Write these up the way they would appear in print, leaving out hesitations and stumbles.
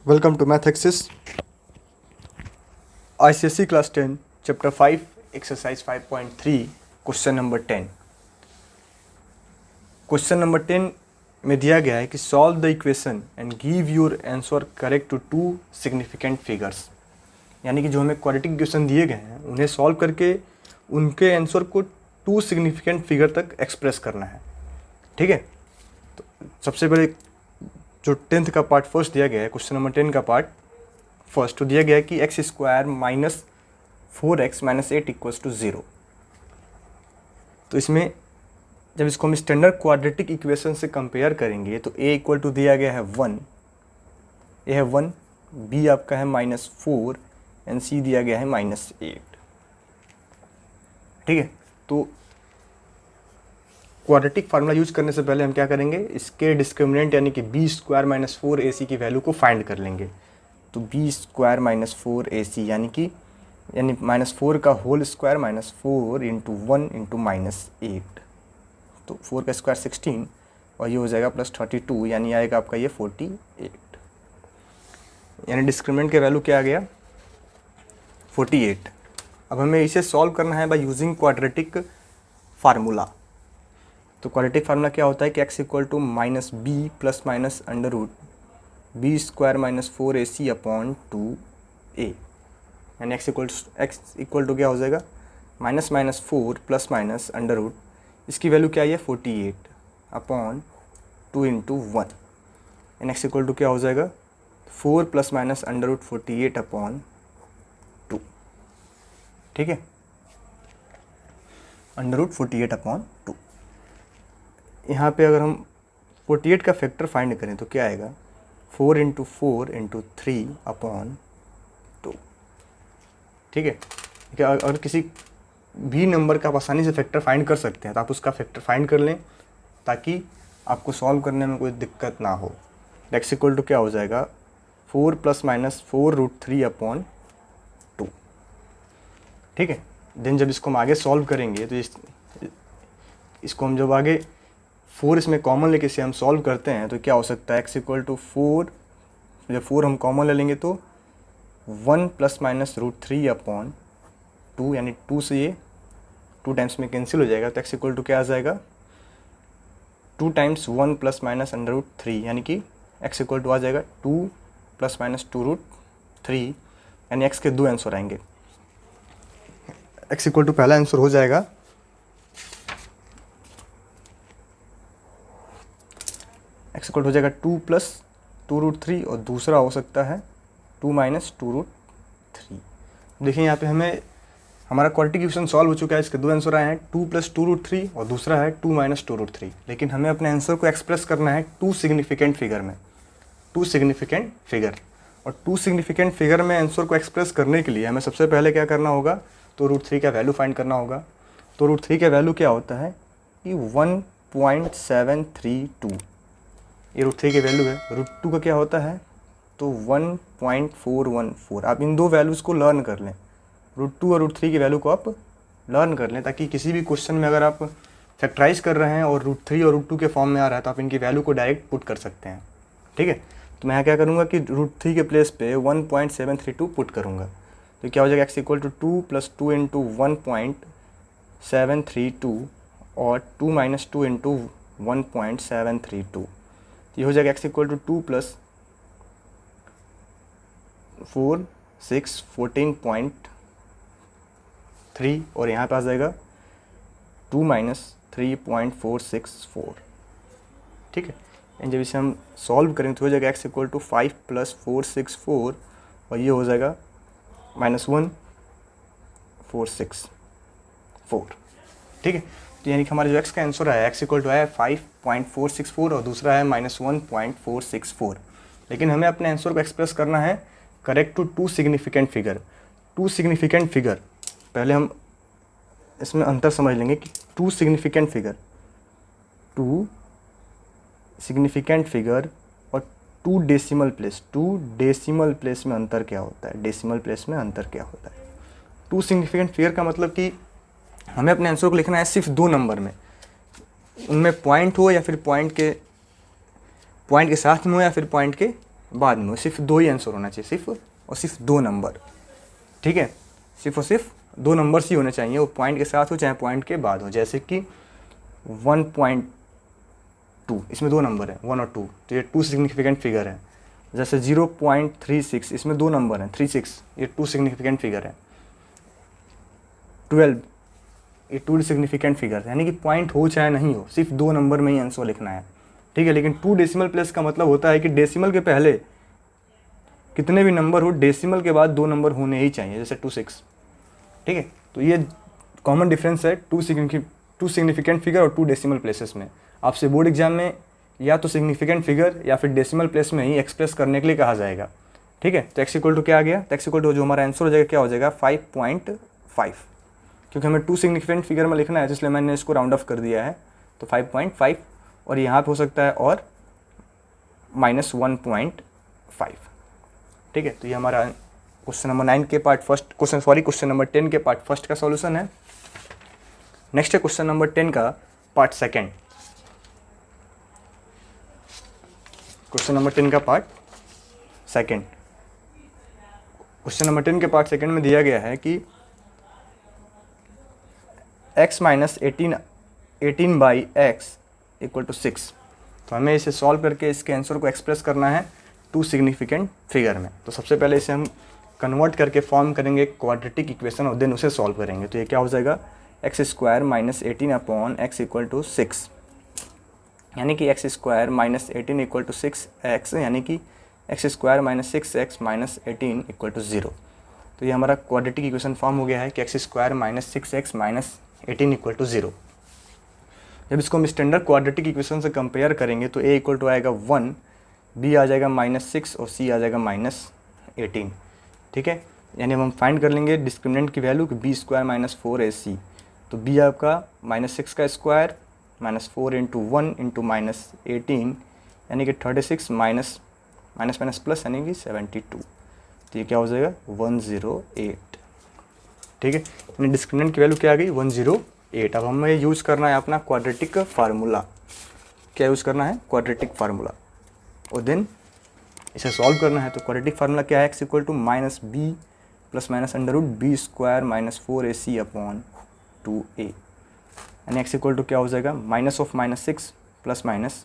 Welcome to Math Axis, ICSE Class 10, Chapter 5, Exercise 5.3, Question number 10. Question number 10 में दिया गया है कि solve the equation and give your answer correct to two significant figures. यानी कि जो हमें क्वाड्रेटिक इक्वेशन दिए गए हैं उन्हें सॉल्व करके उनके आंसर को टू सिग्निफिकेंट फिगर तक एक्सप्रेस करना है. ठीक है, तो सबसे पहले जो 10th का पार्ट फर्स्ट दिया गया है, क्वेश्चन नंबर 10 का पार्ट फर्स्ट तो दिया गया है कि x square minus 4x minus 8 equals to 0. तो इसमें जब इसको हम स्टैंडर्ड क्वाड्रेटिक इक्वेशन से कंपेयर करेंगे तो a इक्वल टू दिया गया है 1, a है 1, b आपका है -4 एंड c दिया गया है -8. ठीक है, तो क्वाड्रेटिक फार्मूला यूज करने से पहले हम क्या करेंगे, इसके डिस्क्रिमिनेंट यानी कि बी स्क्वायर माइनस 4ac की वैल्यू को फाइंड कर लेंगे. तो बी स्क्वायर माइनस 4ac यानी -4 का whole square minus 4 into 1 into -8. तो 4 का स्क्वायर 16 और ये हो जाएगा +32 यानी आएगा आपका ये 48. यानी डिस्क्रिमिनेंट के वैल्यू क्या आ गया 48. अब हमें इसे सॉल्व करना है बाय यूजिंग क्वाड्रेटिक फार्मूला. तो क्वाड्रेटिक फार्मूला क्या होता है कि x equal to minus B plus minus under root B square minus 4ac upon 2a. यानी x इक्वल टू क्या हो जाएगा -4 प्लस माइनस अंडर रूट, इसकी वैल्यू क्या है 48 अपॉन 2 इंटू 1. यानी x इक्वल टू क्या हो जाएगा 4 plus minus under root 48 upon 2. ठीक है, अंडर रूट 48 अपॉन 2. यहाँ पे अगर हम 48 का फैक्टर फाइंड करें तो क्या आएगा 4 इंटू 4 इंटू 3 अपॉन 2. ठीक है, क्या अगर किसी भी नंबर का आप आसानी से फैक्टर फाइंड कर सकते हैं तो आप उसका फैक्टर फाइंड कर लें ताकि आपको सॉल्व करने में कोई दिक्कत ना हो. एक्स इक्वल टू क्या हो जाएगा 4 प्लस माइनस 4 रूट 3 अपॉन 2. ठीक है, देन जब इसको हम आगे सॉल्व करेंगे तो इसको हम जब आगे 4 इसमें कॉमन लेके से हम सॉल्व करते हैं तो क्या हो सकता है x इक्वल टू 4, जब 4 हम कॉमन ले लेंगे तो 1 प्लस माइनस रूट 3 अपॉन 2 यानी 2 से ये 2 टाइम्स में कैंसिल हो जाएगा. तो x इक्वल टू क्या आ जाएगा 2 times 1 plus minus under root 3 यानी कि x इक्वल टू आ जाएगा 2 प्लस माइनस 2 रूट 3 यानी x के दो आंसर आएंगे. x इक्वल टू पहला आंसर हो जाएगा x इक्वल हो जाएगा 2 प्लस 2 रूट 3 और दूसरा हो सकता है 2 माइनस 2 रूट 3. देखिए यहाँ पे हमें हमारा क्वाड्रेटिक इक्वेशन सॉल्व हो चुका है. इसके दो आंसर आए हैं 2 प्लस 2 रूट 3 और दूसरा है 2 माइनस 2 रूट 3. लेकिन हमें अपने आंसर को एक्सप्रेस करना है टू सिग्निफिकेंट फिगर में, टू सिग्निफिकेंट फिगर. और टू सिग्निफिकेंट फिगर में आंसर को एक्सप्रेस करने के लिए हमें सबसे पहले क्या करना होगा तो रूट 3 का वैल्यू फाइंड करना होगा. तो रूट 3 का वैल्यू क्या होता है कि 1.732. ये रूट 3 की वैल्यू है. रूट 2 का क्या होता है तो 1.414. आप इन दो वैल्यूज़ को लर्न कर लें, रूट 2 और रूट 3 की वैल्यू को आप लर्न कर लें ताकि किसी भी क्वेश्चन में अगर आप फैक्टराइज कर रहे हैं और रूट 3 और रूट 2 के फॉर्म में आ रहा है तो आप इनकी वैल्यू को डायरेक्ट पुट कर सकते हैं. ठीक है, तो मैं यहाँ क्या करूँगा कि रूट 3 के प्लेस पे 1.732 पुट करूँगा. तो क्या हो जाएगा x equal to 2 plus 2 into 1.732 और 2 माइनस 2 इंटू 1.732. ये हो जाएगा x इक्वल टू 2 प्लस 4 6 14.3 और यहाँ पे आ जाएगा 2 माइनस 3.464. ठीक है, एंड जब इसे हम सॉल्व करेंगे तो हो जाएगा x इक्वल टू 5 प्लस 464 और ये हो जाएगा -1464. ठीक है, तो यानी कि हमारा जो x का आंसर है x इक्वल टू है 5.464 और दूसरा है -1.464. लेकिन हमें अपने आंसर को एक्सप्रेस करना है correct to two significant figure. Two significant figure पहले हम इसमें अंतर समझ लेंगे कि टू सिग्निफिकेंट फिगर और टू डेसिमल प्लेस में अंतर क्या होता है. डेसिमल प्लेस में अंतर क्या होता है. टू सिग्निफिकेंट फिगर का मतलब कि हमें अपने आंसर को लिखना है सिर्फ दो नंबर में, उनमें पॉइंट हो या फिर पॉइंट के साथ में हो या फिर पॉइंट के बाद में, सिर्फ 2 ही आंसर होना चाहिए, सिर्फ और सिर्फ 2 नंबर, ठीक है, सिर्फ और सिर्फ 2 नंबर्स ही होने चाहिए, वो पॉइंट के साथ हो चाहे पॉइंट के बाद हो। जैसे कि 1.2, इसमें 2 नंबर हैं 1 और 2, तो ये 2 सिग्निफिकेंट फिगर है। जैसे 0.36, इसमें 2 नंबर हैं 36, ये 2 सिग्निफिकेंट फिगर है। 12, ये 2 सिग्निफिकेंट फिगर है, यानी कि पॉइंट हो चाहे नहीं हो, सिर्फ 2 नंबर में ही आंसर लिखना है, ठीक है। लेकिन 2 डेसिमल प्लेस का मतलब होता है कि डेसिमल के पहले कितने भी नंबर हो, डेसिमल के बाद 2 नंबर होने ही चाहिए, जैसे 26, ठीक है। तो ये कॉमन डिफरेंस है 2 सिग्निफिकेंट फिगर और 2 डेसिमल प्लेसेस में। आपसे बोर्ड एग्जाम में या तो सिग्निफिकेंट फिगर या फिर डेसिमल प्लेस में ही एक्सप्रेस करने के लिए कहा जाएगा, ठीक है। तो एक्स इक्वल टू क्या आ गया, तो एक्स इक्वल टू जो हमारा आंसर हो जाएगा क्या हो जाएगा 5.5, क्योंकि हमें 2 सिग्निफिकेंट फिगर में लिखना है, इसलिए मैंने इसको राउंड ऑफ कर दिया है। तो 5.5, और यहाँ पे हो सकता है और -1.5, ठीक है। तो ये हमारा क्वेश्चन नंबर 9 के पार्ट फर्स्ट, क्वेश्चन नंबर 10 के पार्ट फर्स्ट का सॉल्यूशन है। नेक्स्ट है क्वेश्चन नंबर 10 का पार्ट सेकंड। क्वेश्चन नंबर 10 का पार्ट सेकंड, क्वेश्चन नंबर 10 के पार्ट सेकंड में दिया गया है कि x minus 18 by x equal to 6। तो हमें इसे सॉल्व करके इसके आंसर को एक्सप्रेस करना है 2 सिग्निफिकेंट फिगर में। तो सबसे पहले इसे हम कन्वर्ट करके फॉर्म करेंगे क्वाड्रेटिक इक्वेशन और देन उसे सॉल्व करेंगे। तो ये क्या हो जाएगा x square minus 18 upon x equal to 6, यानी कि x square minus 18 equal to 6x, यानी कि x square minus 6x minus 18 equal to 0। तो ये हमारा क्वाड्रेटिक इक्वेशन फॉर्म हो गया है कि x square minus 6x minus 18 equal to 0। जब इसको हम स्टैंडर्ड क्वाड्रेटिक इक्वेशन से कंपेयर करेंगे तो a इक्वल टू आएगा 1, b आ जाएगा -6 और c आ जाएगा -18, ठीक है। यानी हम फाइंड कर लेंगे डिस्क्रिमिनेंट की वैल्यू कि b स्क्वायर माइनस 4ac। तो b आपका -6 का स्क्वायर -4 इंटू 1 इंटू -18, यानी कि 36 माइनस प्लस यानी कि 72। तो ये क्या हो जाएगा 108, ठीक है। यानी डिस्क्रिमिनेंट की वैल्यू क्या आ गई 108। अब हमें यूज़ करना है अपना क्वाड्रेटिक फार्मूला। क्या यूज़ करना है क्वाड्रेटिक फार्मूला, और देन इसे सॉल्व करना है। तो क्वाड्रेटिक फार्मूला क्या है x equal to minus B plus minus under root B square minus 4ac upon 2a, यानी एक्स इक्वल टू क्या हो जाएगा माइनस ऑफ -6 प्लस माइनस,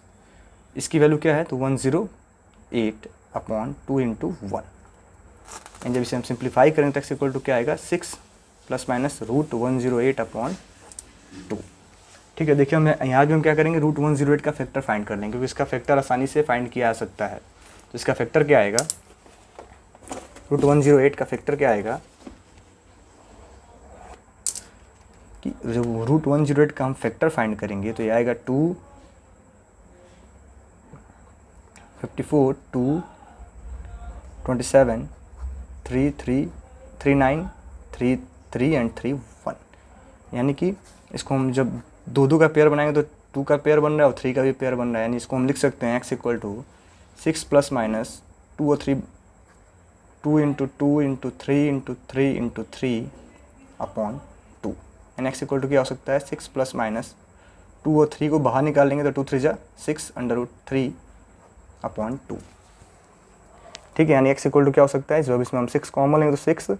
इसकी वैल्यू क्या है तो 108 अपॉन 2 इंटू 1। एंड जब इसे हम सिंप्लीफाई करेंगे तो एक्स इक्वल टू क्या आएगा 6 प्लस माइनस रूट 108 अपॉन 2, ठीक है। देखिए हम यहाँ भी हम क्या करेंगे रूट 108 का फैक्टर फाइंड कर लेंगे, क्योंकि इसका फैक्टर आसानी से फाइंड किया जा सकता है। तो इसका फैक्टर क्या आएगा, रूट 108 का फैक्टर क्या आएगा कि जब रूट 108 का हम फैक्टर फाइंड करेंगे तो ये आएगा 254 2 27 3 3 39 3 3 एंड 3 1, यानी कि इसको हम जब 2 का पेयर बनाएंगे तो 2 का पेयर बन रहा है और 3 का भी पेयर बन रहा है। यानी इसको हम लिख सकते हैं x equal to 6 plus minus 2 और 3 2 into 2 into 3 into 3 into 3 upon 2, यानी एक्स इक्वल टू क्या हो सकता है 6 प्लस माइनस 2 और 3 को बाहर निकाल लेंगे तो 2 3 जा 6 अंडर रूट 3 अपॉन 2, ठीक है। यानी एक्स इक्वल टू क्या हो सकता है, जब इसमें हम 6 कॉमन लेंगे तो 6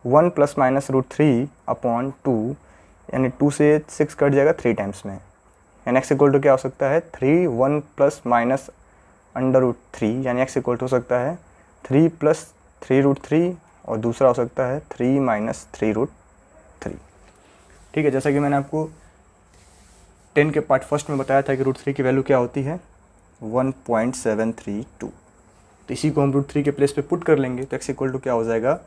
1 प्लस माइनस रूट 3 अपॉन 2, यानी 2 से 6 कट जाएगा 3 टाइम्स में, यानी एक्स इक्वल टू क्या हो सकता है 3 1 प्लस माइनस अंडर रूट 3, यानी एक्स इक्वल टू हो सकता है 3 प्लस 3 रूट 3 और दूसरा हो सकता है 3 माइनस 3 रूट 3, ठीक है। जैसा कि मैंने आपको 10 के पार्ट फर्स्ट में बताया था कि रूट 3 की वैल्यू क्या होती है 1.732। तो इसी को हम रूट 3 के प्लेस पे पुट कर लेंगे तो एक्स इक्वल टू क्या हो जाएगा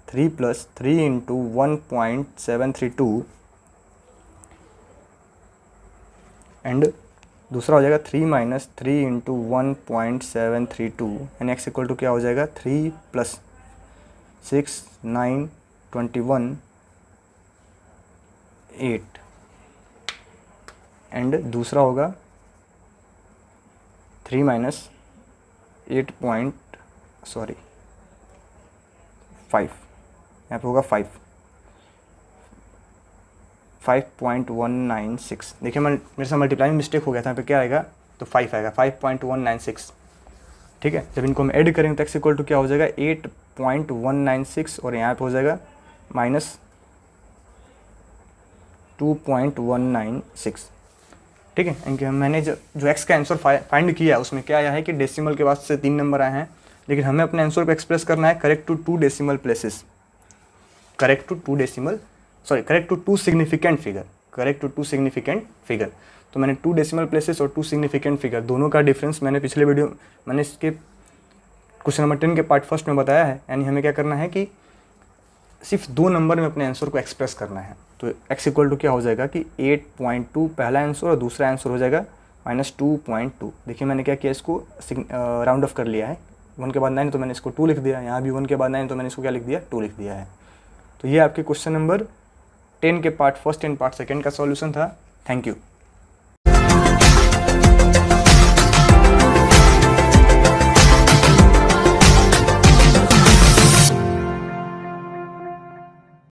3 प्लस 3 इंटू 1.732 एंड दूसरा हो जाएगा 3 माइनस 3 इंटू 1.732, यानी एक्स इक्वल टू क्या हो जाएगा 3 प्लस 6 9 21 8 एंड दूसरा होगा 3 माइनस 5, यहाँ पे होगा 5.196। देखिए मेरे से मल्टीप्लाई में मिस्टेक हो गया था, यहाँ पे क्या आएगा तो 5 आएगा 5.196, ठीक है। जब इनको हम ऐड करेंगे तो एक्स इक्वल टू क्या हो जाएगा 8.196 और यहाँ पे हो जाएगा -2.196, ठीक है। इनके मैंने जो एक्स का आंसर फाइंड किया उसमें क्या आया है कि डेसिमल के बाद से 3 नंबर आए हैं, लेकिन हमें अपने आंसर को एक्सप्रेस करना है correct to 2 decimal places, correct to 2 significant figure, तो मैंने 2 डेसिमल प्लेसेस और 2 सिग्निफिकेंट फिगर दोनों का डिफरेंस मैंने पिछले वीडियो मैंने इसके क्वेश्चन नंबर 10 के पार्ट फर्स्ट में बताया है। यानी हमें क्या करना है कि सिर्फ 2 नंबर में अपने आंसर को एक्सप्रेस करना है। तो x इक्वल टू क्या हो जाएगा कि 8.2 पहला आंसर और दूसरा आंसर हो जाएगा -2.2। देखिए मैंने क्या किया, इसको राउंड ऑफ कर लिया है, 1 के बाद 9 तो मैंने इसको 2 लिख दिया, यहाँ भी 1 के बाद 9 तो मैंने इसको क्या लिख दिया 2 लिख दिया है। तो ये आपके क्वेश्चन नंबर 10 के part first and part second का सॉल्यूशन था। Thank you.